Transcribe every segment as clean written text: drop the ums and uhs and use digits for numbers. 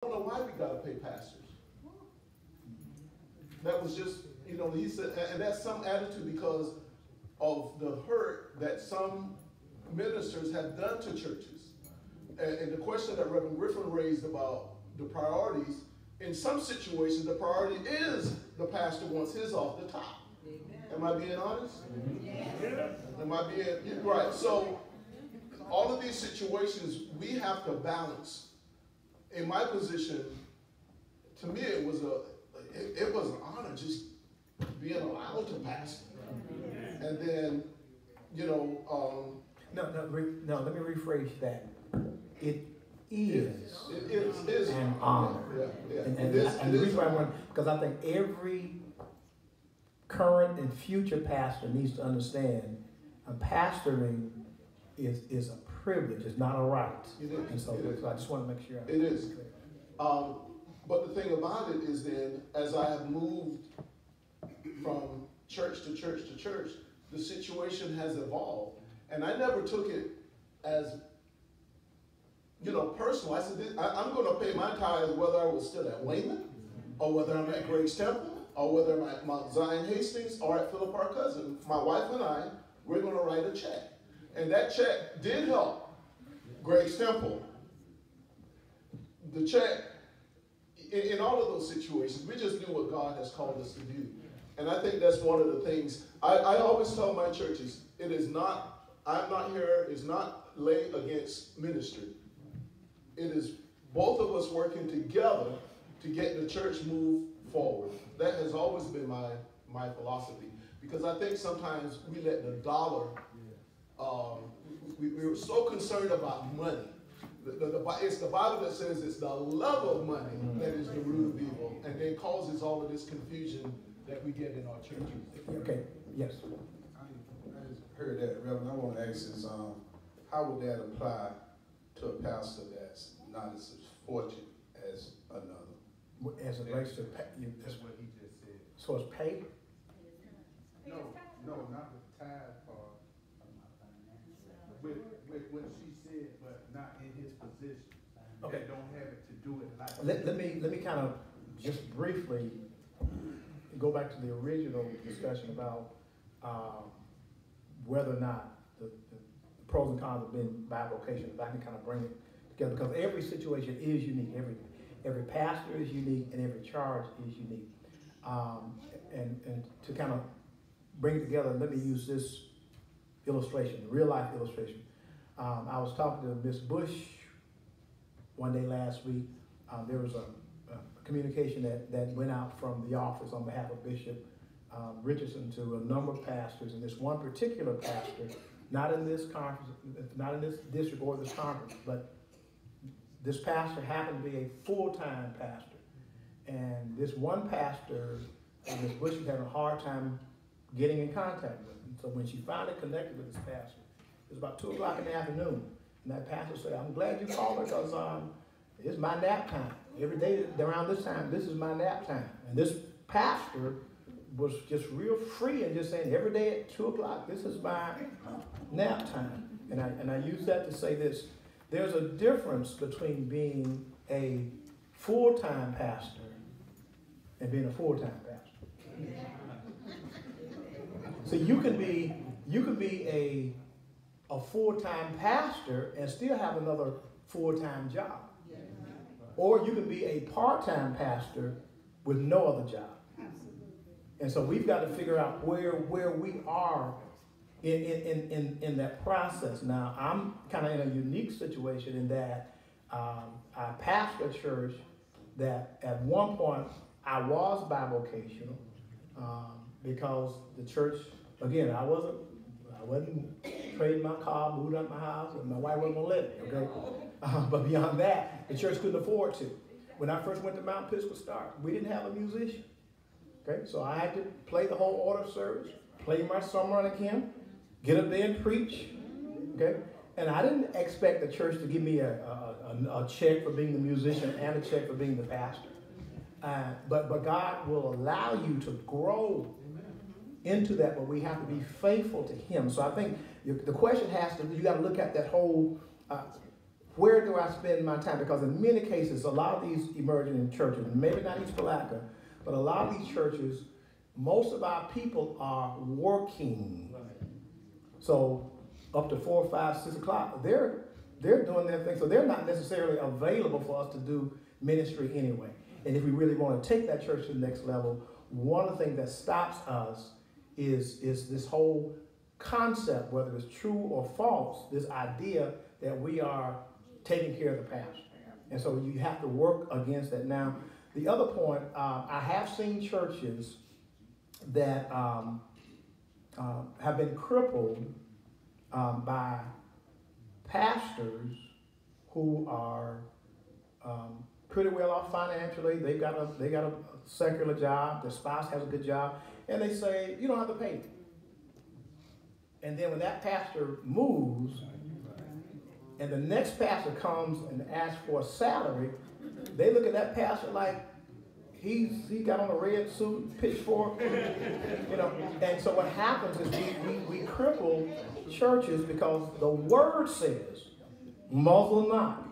don't know why we got to pay pastors. That was just, he said, and that's some attitude because of the hurt that some ministers have done to churches. And the question that Reverend Griffin raised about the priorities, in some situations, the priority is the pastor wants his off the top. Am I being honest? Yeah. Am I being, right? So, all of these situations, we have to balance. In my position, to me, it was an honor just being allowed to pastor. And then, No, let me rephrase that. It is an honor. Yeah. And the reason why I want, because I think every current and future pastor needs to understand pastoring is a privilege, it's not a right. It is. And so I just want to make sure. It is. But the thing about it is then, as I have moved from church to church to church, the situation has evolved. And I never took it as, personal. I said, I'm going to pay my tithes whether I was still at Wayman, or whether I'm at Grace Temple, or whether I'm at Mount Zion Hastings, or at Philip R. Cousin. My wife and I, we're going to write a check. And that check did help Grace Temple. The check, in all of those situations, we just knew what God has called us to do. And I think that's one of the things, I always tell my churches, I'm not here, it's not laid against ministry. It is both of us working together to get the church moved forward. That has always been my philosophy. Because I think sometimes we let the dollar, we were so concerned about money. It's the Bible that says it's the love of money that is the root of evil, and then causes all of this confusion that we get in our churches. Okay, yes. I just heard that, Reverend. I want to ask is, how would that apply to a pastor that's not as fortunate as another? As it relates to pay, That's what he just said. so it's pay? No, not the tithe part. With what she said, but not in his position. Okay. They don't have it to do it like. Let me kind of just briefly go back to the original discussion about whether or not the pros and cons of being bivocational. If I can kind of bring it together, because every situation is unique. Every pastor is unique, and every charge is unique. And to kind of bring it together, let me use this illustration, real life illustration. I was talking to Miss Bush one day last week. There was a communication that went out from the office on behalf of Bishop Richardson to a number of pastors, and this one particular pastor, not in this conference, not in this district or this conference, but this pastor happened to be a full-time pastor. And this one pastor, Ms. Bush, was having a hard time getting in contact with him. So when she finally connected with this pastor, it was about 2 o'clock in the afternoon. And that pastor said, I'm glad you called because it's my nap time. Every day around this time, this is my nap time. And this pastor was just real free and just saying, every day at 2 o'clock, this is my nap time. And I use that to say this. There's a difference between being a full-time pastor and being a full-time pastor. So you can be a full-time pastor and still have another full-time job. Or you can be a part-time pastor with no other job. And so we've got to figure out where we are in that process. Now, I'm kind of in a unique situation in that I pastor a church that at one point I was bivocational because the church, again, I wasn't trading my car, moved out my house, and my wife wasn't going to let me, okay? But beyond that, the church couldn't afford to. When I first went to Mount Episcopal Start, we didn't have a musician, okay? So I had to play the whole order of service, play my songwriting hymn, get up there and preach, okay? And I didn't expect the church to give me a check for being the musician and a check for being the pastor. But God will allow you to grow into that, but we have to be faithful to Him. So I think the question has to, you got to look at that whole, where do I spend my time? Because in many cases, a lot of these emerging churches, maybe not East Palatka, but a lot of these churches, most of our people are working. So up to 4, 5, 6 o'clock, they're doing their thing. So they're not necessarily available for us to do ministry anyway. And if we really want to take that church to the next level, one of the things that stops us is this whole concept, whether it's true or false, this idea that we are taking care of the pastor. And so you have to work against that. Now, the other point, I have seen churches that have been crippled by pastors who are pretty well off financially. They got a secular job. Their spouse has a good job, and they say you don't have to pay me. And then when that pastor moves, and the next pastor comes and asks for a salary, they look at that pastor like he got on a red suit, pitchfork, you know. And so what happens is we cripple churches because the word says, muzzle not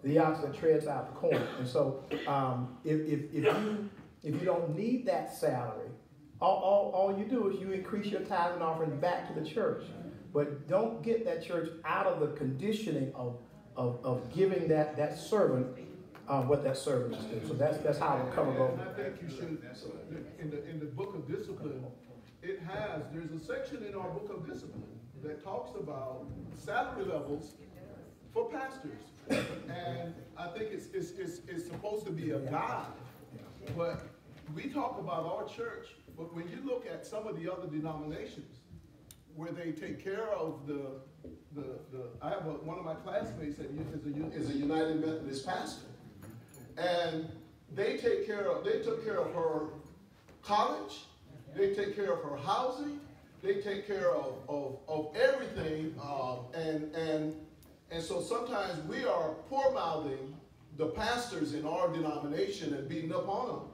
the ox that treads out the corn. And so if you don't need that salary, all you do is you increase your tithe and offering back to the church. But don't get that church out of the conditioning of giving that servant what that servant is doing. So that's how it comes over. I think you should, in the book of discipline, there's a section in our book of discipline that talks about salary levels for pastors. And I think it's supposed to be a guide. But we talk about our church, but when you look at some of the other denominations, where they take care of I have one of my classmates that is a United Methodist pastor, and they took care of her college, they take care of her housing, they take care of everything, and so sometimes we are poor-mouthing the pastors in our denomination and beating up on them.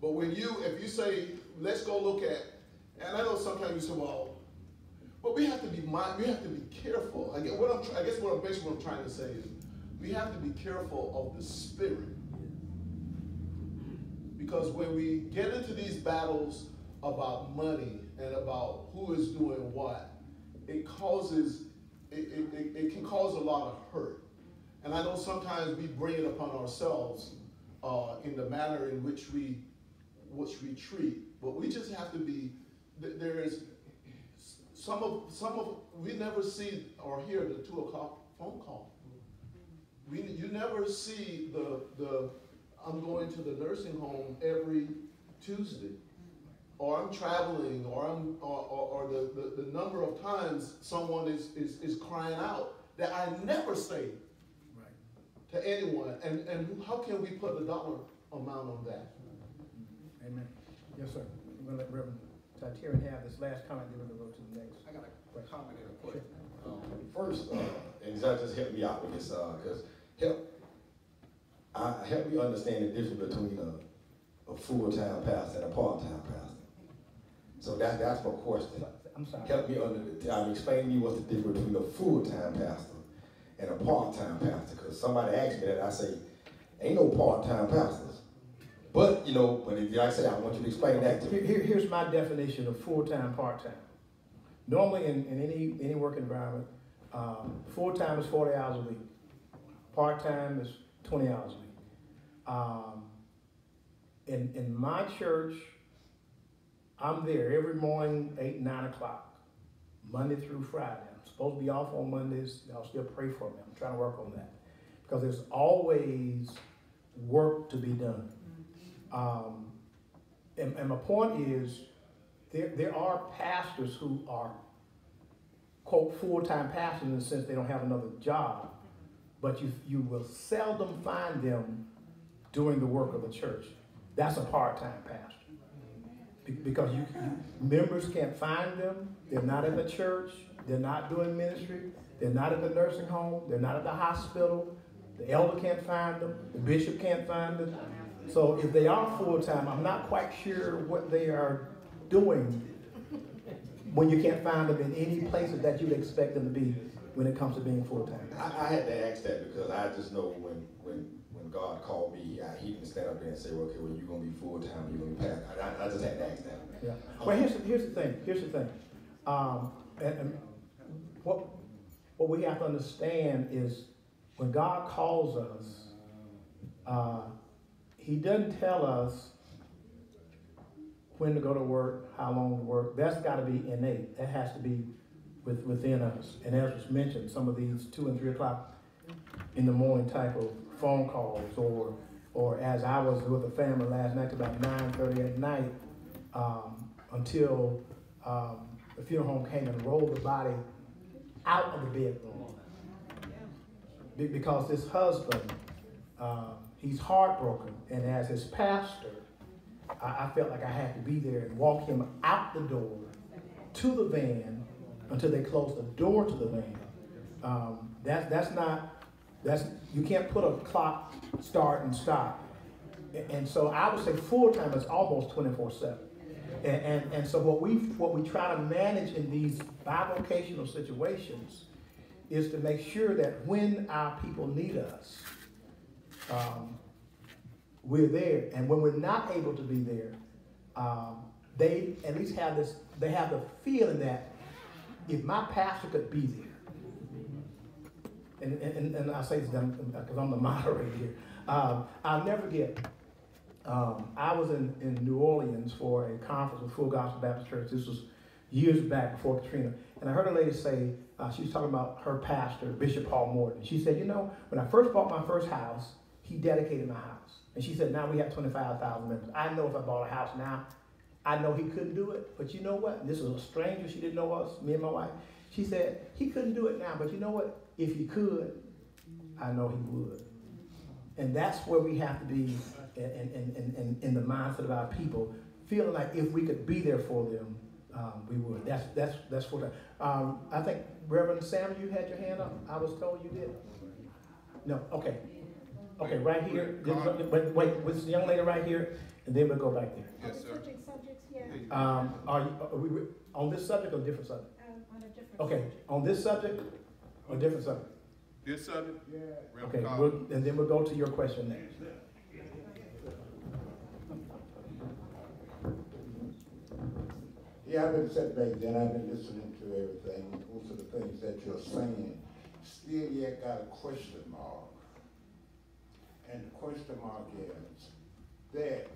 But if you say, let's go look at, and I know sometimes you say, well, but we have to be careful. I guess what I'm trying to say is we have to be careful of the spirit. Because when we get into these battles about money and about who is doing what, it can cause a lot of hurt. And I know sometimes we bring it upon ourselves in the manner in which we treat, but we just have to be. There is some of we never see or hear the 2 o'clock phone call. You never see the I'm going to the nursing home every Tuesday, or I'm traveling, or the number of times someone is crying out that I never say to anyone. And how can we put a dollar amount on that? Amen. Yes, sir. I'm going to let Reverend Tatirin have this last comment, then we'll go to the next. I got a comment and a question. First, and that just help me out with this, because help me understand the difference between a full-time pastor and a part-time pastor. So that's my question. I'm sorry. Help me explain to me what's the difference between a full-time pastor and a part-time pastor. Because somebody asked me that, I say, ain't no part-time pastors. But, like I said, I want you to explain that to me. Here's my definition of full-time, part-time. Normally in any work environment, full-time is 40 hours a week. Part-time is 20 hours a week. In my church, I'm there every morning, 8, 9 o'clock, Monday through Friday. I'm supposed to be off on Mondays. Y'all still pray for me. I'm trying to work on that. Because there's always work to be done. And my point is, there are pastors who are, quote, full-time pastors in the sense they don't have another job, but you will seldom find them doing the work of the church. That's a part-time pastor. Because members can't find them, they're not in the church, they're not doing ministry, they're not at the nursing home, they're not at the hospital, the elder can't find them, the bishop can't find them. So if they are full-time, I'm not quite sure what they are doing when you can't find them in any places that you'd expect them to be when it comes to being full-time. I had to ask that because I just know when God called me, he didn't stand up there and say, well, okay, well, you're going to be full-time, you're going to be pastor. I just had to ask that. Yeah. Well, here's the thing. And what we have to understand is when God calls us, he doesn't tell us when to go to work, how long to work. That's got to be innate. That has to be within us. And as was mentioned, some of these 2 and 3 o'clock in the morning type of phone calls, or as I was with the family last night about 9:30 at night, until the funeral home came and rolled the body out of the bedroom. Because this husband, he's heartbroken, and as his pastor, I felt like I had to be there and walk him out the door to the van until they closed the door to the van. You can't put a clock start and stop. And so I would say full-time is almost 24/7. And so what we try to manage in these bivocational situations is to make sure that when our people need us, we're there. And when we're not able to be there, they at least have they have the feeling that if my pastor could be there, and I say this because I'm the moderator here, I'll never forget. I was in New Orleans for a conference with Full Gospel Baptist Church. This was years back before Katrina. And I heard a lady say, she was talking about her pastor, Bishop Paul Morton. She said, when I first bought my first house, he dedicated my house. And she said, now we have 25,000 members. I know if I bought a house now, I know he couldn't do it. But you know what? And this was a stranger. She didn't know us, me and my wife. She said, he couldn't do it now. But you know what? If he could, I know he would. And that's where we have to be in the mindset of our people, feeling like if we could be there for them, we would. That's for that. I think Reverend Samuel, you had your hand up. I was told you did. No. Okay. Okay. Right here. Wait. With this young lady right here, and then we'll go back there. Yes, sir. Subjects, yeah. Are we on this subject or different subject? On a different Okay. subject. On this subject or different subject? This subject? Yeah. Okay. And then we'll go to your question next. Yeah, I've been sitting back there, I've been listening to everything, most of the things that you're saying. Still yet got a question mark. And the question mark is that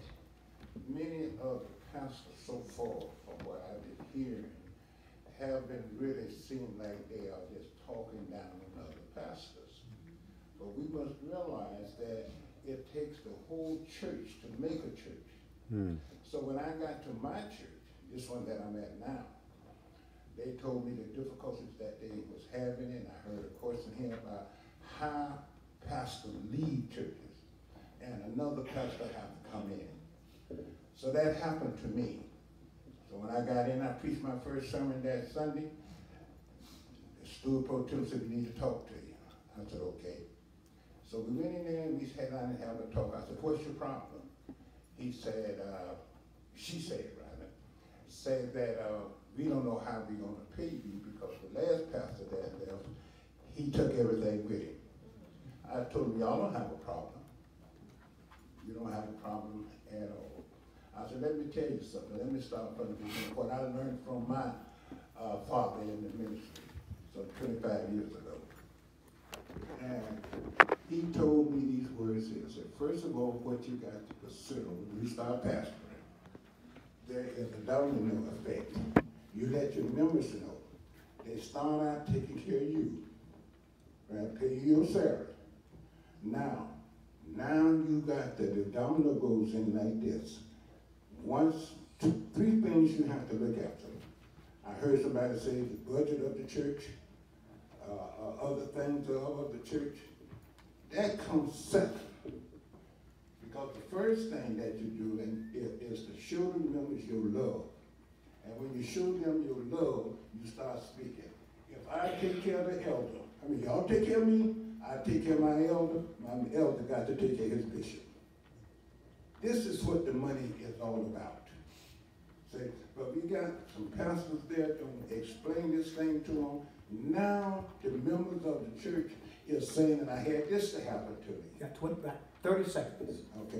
many of the pastors so far, from what I've been hearing, have been really seem like they are just talking down on other pastors. But we must realize that it takes the whole church to make a church. So when I got to my church, this one that I'm at now, they told me the difficulties that they was having, and I heard a question here about how pastors leave churches and another pastor have to come in. So that happened to me. So when I got in, I preached my first sermon that Sunday. The steward pro tem said, we need to talk to you. I said, okay. So we went in there and we sat down and had a talk. I said, what's your problem? He said, she said, said that we don't know how we're going to pay you because the last pastor that left, he took everything with him. I told him, y'all don't have a problem. You don't have a problem at all. I said, let me tell you something. Let me start from the beginning. What I learned from my father in the ministry, so 25 years ago. And he told me these words here. He said, first of all, what you got to consider when you start pastoring, there is a domino effect. You let your members know. They start out taking care of you. Right? Pay you your salary. Now you got the domino goes in like this. Three things you have to look after. I heard somebody say the budget of the church, other things of the church. That comes second. Because the first thing that you do is to show the members your love. And when you show them your love, you start speaking. If I take care of the elder, y'all take care of me, I take care of my elder got to take care of his bishop. This is what the money is all about. See, but we got some pastors there to explain this thing to them. Now the members of the church is saying that I had this to happen to me. You got 30 seconds. Okay.